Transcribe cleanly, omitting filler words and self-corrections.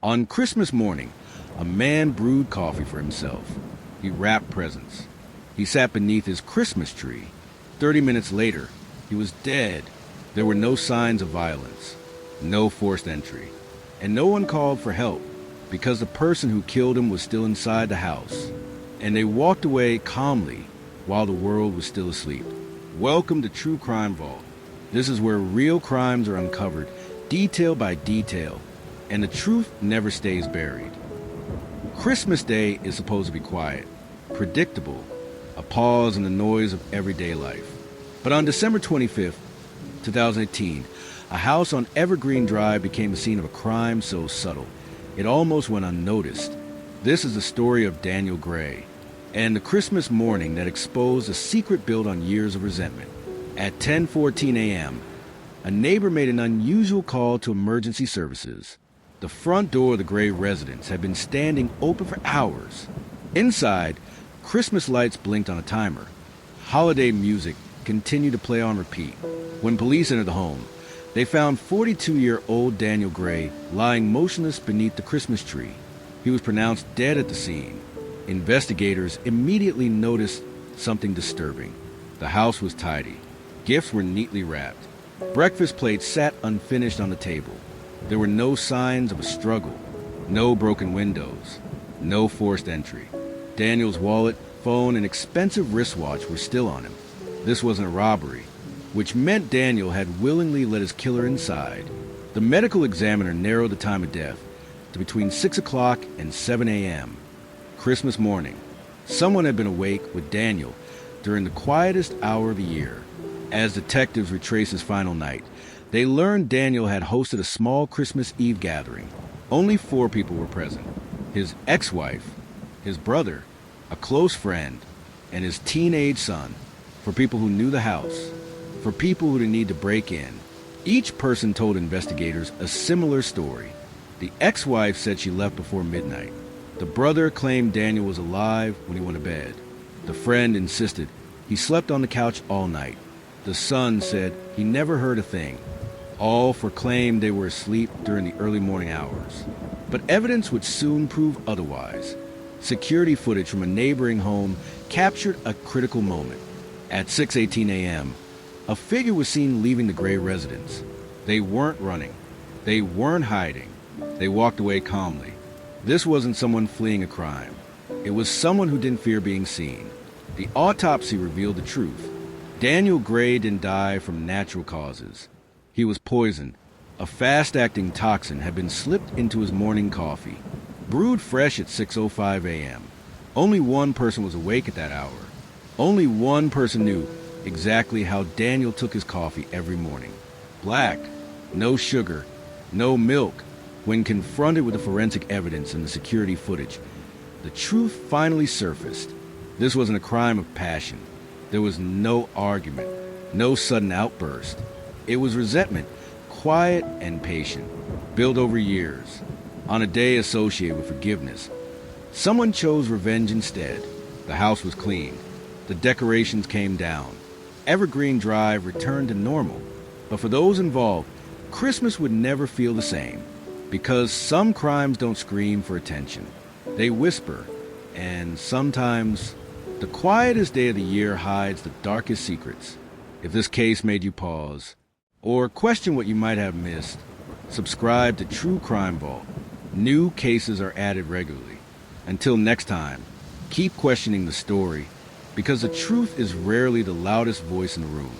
On Christmas morning, a man brewed coffee for himself. He wrapped presents. He sat beneath his Christmas tree. 30 minutes later, he was dead. There were no signs of violence, no forced entry, and no one called for help because the person who killed him was still inside the house. And they walked away calmly while the world was still asleep. Welcome to True Crime Vault. This is where real crimes are uncovered, detail by detail, and the truth never stays buried. Christmas Day is supposed to be quiet, predictable, a pause in the noise of everyday life. But on December 25th, 2018, a house on Evergreen Drive became the scene of a crime so subtle, it almost went unnoticed. This is the story of Daniel Gray, and the Christmas morning that exposed a secret built on years of resentment. At 10:14 a.m., a neighbor made an unusual call to emergency services. The front door of the Gray residence had been standing open for hours. Inside, Christmas lights blinked on a timer. Holiday music continued to play on repeat. When police entered the home, they found 42-year-old Daniel Gray lying motionless beneath the Christmas tree. He was pronounced dead at the scene. Investigators immediately noticed something disturbing. The house was tidy. Gifts were neatly wrapped. Breakfast plates sat unfinished on the table. There were no signs of a struggle, no broken windows, no forced entry. Daniel's wallet, phone, and expensive wristwatch were still on him. This wasn't a robbery, which meant Daniel had willingly let his killer inside. The medical examiner narrowed the time of death to between 6 o'clock and 7 a.m. Christmas morning. Someone had been awake with Daniel during the quietest hour of the year. As detectives retraced his final night, they learned Daniel had hosted a small Christmas Eve gathering. Only 4 people were present: his ex-wife, his brother, a close friend, and his teenage son. For people who knew the house, for people who didn't need to break in. Each person told investigators a similar story. The ex-wife said she left before midnight. The brother claimed Daniel was alive when he went to bed. The friend insisted he slept on the couch all night. The son said he never heard a thing. All claimed they were asleep during the early morning hours. But evidence would soon prove otherwise. Security footage from a neighboring home captured a critical moment. At 6:18 a.m., a figure was seen leaving the Gray residence. They weren't running. They weren't hiding. They walked away calmly. This wasn't someone fleeing a crime. It was someone who didn't fear being seen. The autopsy revealed the truth. Daniel Gray didn't die from natural causes. He was poisoned. A fast-acting toxin had been slipped into his morning coffee, brewed fresh at 6:05 a.m. Only one person was awake at that hour. Only one person knew exactly how Daniel took his coffee every morning. Black, no sugar, no milk. When confronted with the forensic evidence and the security footage, the truth finally surfaced. This wasn't a crime of passion. There was no argument, no sudden outburst. It was resentment, quiet and patient, built over years, on a day associated with forgiveness. Someone chose revenge instead. The house was cleaned. The decorations came down. Evergreen Drive returned to normal. But for those involved, Christmas would never feel the same. Because some crimes don't scream for attention. They whisper, and sometimes the quietest day of the year hides the darkest secrets. If this case made you pause, or question what you might have missed, subscribe to True Crime Vault. New cases are added regularly. Until next time, keep questioning the story, because the truth is rarely the loudest voice in the room.